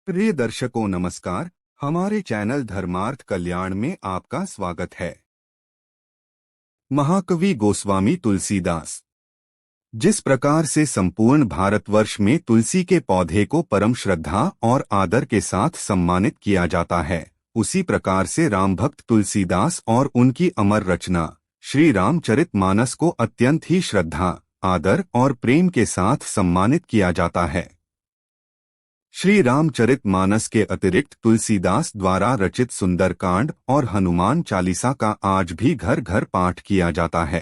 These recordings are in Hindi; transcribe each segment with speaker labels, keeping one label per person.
Speaker 1: प्रिय दर्शकों नमस्कार। हमारे चैनल धर्मार्थ कल्याण में आपका स्वागत है। महाकवि गोस्वामी तुलसीदास। जिस प्रकार से संपूर्ण भारतवर्ष में तुलसी के पौधे को परम श्रद्धा और आदर के साथ सम्मानित किया जाता है, उसी प्रकार से राम भक्त तुलसीदास और उनकी अमर रचना श्री रामचरितमानस को अत्यंत ही श्रद्धा, आदर और प्रेम के साथ सम्मानित किया जाता है। श्री रामचरितमानस के अतिरिक्त तुलसीदास द्वारा रचित सुंदरकांड और हनुमान चालीसा का आज भी घर घर पाठ किया जाता है।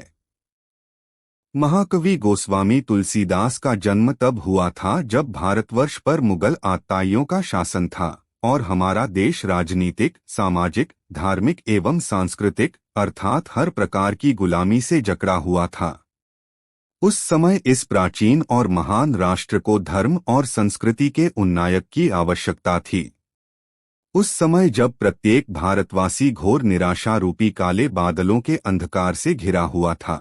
Speaker 1: महाकवि गोस्वामी तुलसीदास का जन्म तब हुआ था जब भारतवर्ष पर मुगल आताइयों का शासन था और हमारा देश राजनीतिक, सामाजिक, धार्मिक एवं सांस्कृतिक अर्थात हर प्रकार की गुलामी से जकड़ा हुआ था। उस समय इस प्राचीन और महान राष्ट्र को धर्म और संस्कृति के उन्नायक की आवश्यकता थी। उस समय जब प्रत्येक भारतवासी घोर निराशा रूपी काले बादलों के अंधकार से घिरा हुआ था।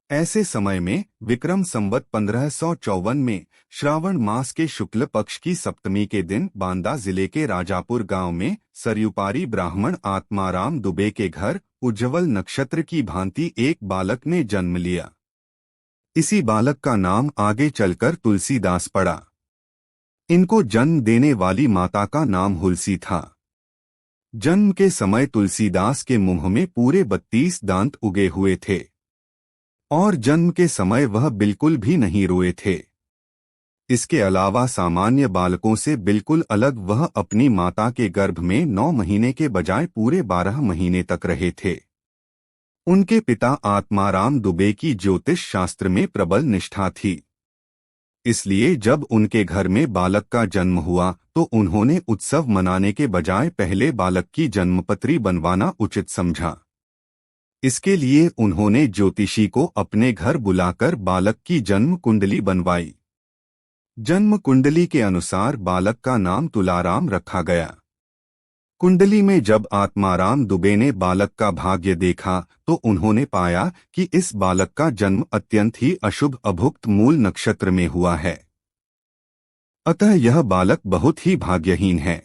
Speaker 1: ऐसे समय में विक्रम संवत 1554 में श्रावण मास के शुक्ल पक्ष की सप्तमी के दिन बांदा जिले के राजापुर गांव में सरयुपारी ब्राह्मण आत्माराम दुबे के घर उज्ज्वल नक्षत्र की भांति एक बालक ने जन्म लिया। इसी बालक का नाम आगे चलकर तुलसीदास पड़ा। इनको जन्म देने वाली माता का नाम हुलसी था। जन्म के समय तुलसीदास के मुंह में पूरे 32 दांत उगे हुए थे और जन्म के समय वह बिल्कुल भी नहीं रोए थे। इसके अलावा सामान्य बालकों से बिल्कुल अलग वह अपनी माता के गर्भ में 9 महीने के बजाय पूरे 12 महीने तक रहे थे। उनके पिता आत्माराम दुबे की ज्योतिष शास्त्र में प्रबल निष्ठा थी, इसलिए जब उनके घर में बालक का जन्म हुआ तो उन्होंने उत्सव मनाने के बजाय पहले बालक की जन्मपत्री बनवाना उचित समझा। इसके लिए उन्होंने ज्योतिषी को अपने घर बुलाकर बालक की जन्म कुंडली बनवाई। जन्म कुंडली के अनुसार बालक का नाम तुलाराम रखा गया। कुंडली में जब आत्माराम दुबे ने बालक का भाग्य देखा तो उन्होंने पाया कि इस बालक का जन्म अत्यंत ही अशुभ अभुक्त मूल नक्षत्र में हुआ है। अतः यह बालक बहुत ही भाग्यहीन है।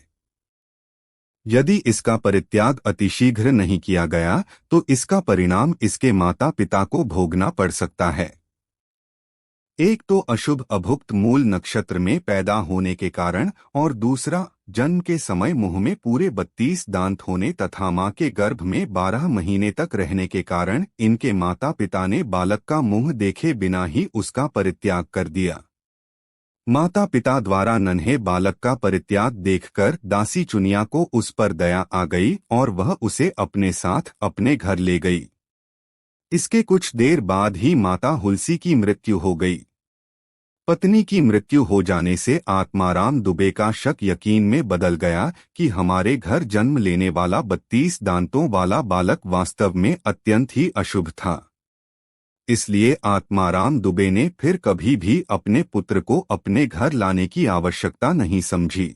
Speaker 1: यदि इसका परित्याग अतिशीघ्र नहीं किया गया तो इसका परिणाम इसके माता पिता को भोगना पड़ सकता है। एक तो अशुभ अभुक्त मूल नक्षत्र में पैदा होने के कारण और दूसरा जन्म के समय मुंह में पूरे 32 दांत होने तथा मां के गर्भ में 12 महीने तक रहने के कारण इनके माता पिता ने बालक का मुंह देखे बिना ही उसका परित्याग कर दिया। माता पिता द्वारा नन्हे बालक का परित्याग देखकर दासी चुनिया को उस पर दया आ गई और वह उसे अपने साथ अपने घर ले गई। इसके कुछ देर बाद ही माता हुलसी की मृत्यु हो गई। पत्नी की मृत्यु हो जाने से आत्माराम दुबे का शक यकीन में बदल गया कि हमारे घर जन्म लेने वाला 32 दांतों वाला बालक वास्तव में अत्यंत ही अशुभ था। इसलिए आत्माराम दुबे ने फिर कभी भी अपने पुत्र को अपने घर लाने की आवश्यकता नहीं समझी।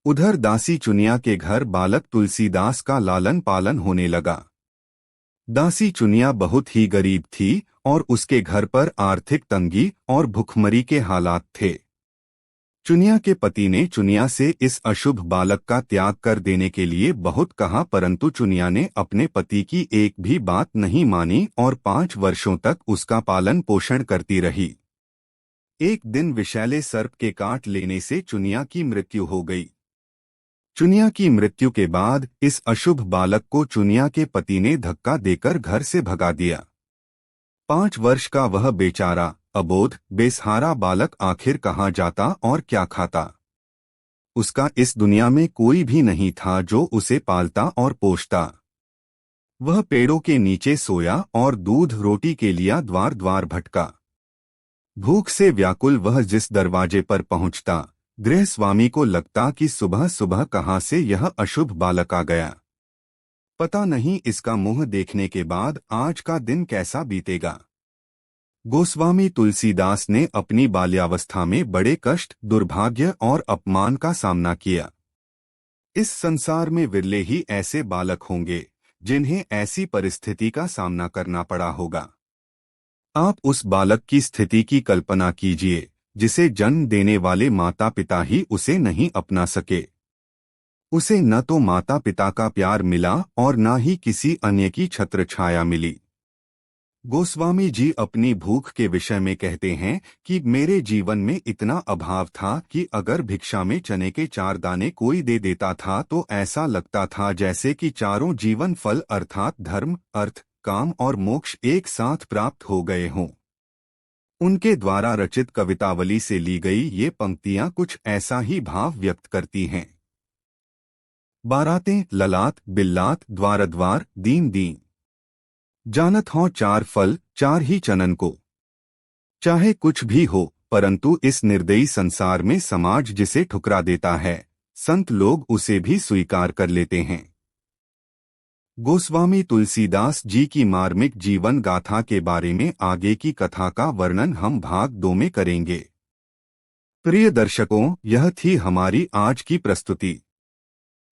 Speaker 1: उधर दासी चुनिया के घर बालक तुलसीदास का लालन पालन होने लगा। दासी चुनिया बहुत ही गरीब थी और उसके घर पर आर्थिक तंगी और भुखमरी के हालात थे। चुनिया के पति ने चुनिया से इस अशुभ बालक का त्याग कर देने के लिए बहुत कहा, परंतु चुनिया ने अपने पति की एक भी बात नहीं मानी और 5 वर्षों तक उसका पालन पोषण करती रही। एक दिन विषैले सर्प के काट लेने से चुनिया की मृत्यु हो गई। चुनिया की मृत्यु के बाद इस अशुभ बालक को चुनिया के पति ने धक्का देकर घर से भगा दिया। 5 वर्ष का वह बेचारा, अबोध, बेसहारा बालक आखिर कहाँ जाता और क्या खाता। उसका इस दुनिया में कोई भी नहीं था जो उसे पालता और पोषता। वह पेड़ों के नीचे सोया और दूध रोटी के लिए द्वार द्वार भटका। भूख से व्याकुल वह जिस दरवाजे पर पहुंचता, गृह स्वामी को लगता कि सुबह सुबह कहाँ से यह अशुभ बालक आ गया। पता नहीं इसका मुंह देखने के बाद आज का दिन कैसा बीतेगा। गोस्वामी तुलसीदास ने अपनी बाल्यावस्था में बड़े कष्ट, दुर्भाग्य और अपमान का सामना किया। इस संसार में विरले ही ऐसे बालक होंगे जिन्हें ऐसी परिस्थिति का सामना करना पड़ा होगा। आप उस बालक की स्थिति की कल्पना कीजिए जिसे जन्म देने वाले माता पिता ही उसे नहीं अपना सके। उसे न तो माता पिता का प्यार मिला और न ही किसी अन्य की छत्र छाया मिली। गोस्वामी जी अपनी भूख के विषय में कहते हैं कि मेरे जीवन में इतना अभाव था कि अगर भिक्षा में चने के 4 दाने कोई दे देता था तो ऐसा लगता था जैसे कि चारों जीवन फल अर्थात धर्म, अर्थ, काम और मोक्ष एक साथ प्राप्त हो गए हों। उनके द्वारा रचित कवितावली से ली गई ये पंक्तियां कुछ ऐसा ही भाव व्यक्त करती हैं। बारातें ललाट बिल्लात द्वार द्वार दीन दीन, जानत हों 4 फल 4 ही चनन को। चाहे कुछ भी हो परंतु इस निर्दयी संसार में समाज जिसे ठुकरा देता है, संत लोग उसे भी स्वीकार कर लेते हैं। गोस्वामी तुलसीदास जी की मार्मिक जीवन गाथा के बारे में आगे की कथा का वर्णन हम भाग 2 में करेंगे। प्रिय दर्शकों, यह थी हमारी आज की प्रस्तुति।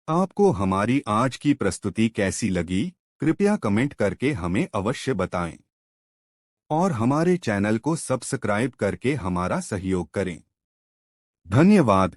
Speaker 1: आपको हमारी आज की प्रस्तुति कैसी लगी, कृपया कमेंट करके हमें अवश्य बताएं और हमारे चैनल को सब्सक्राइब करके हमारा सहयोग करें। धन्यवाद।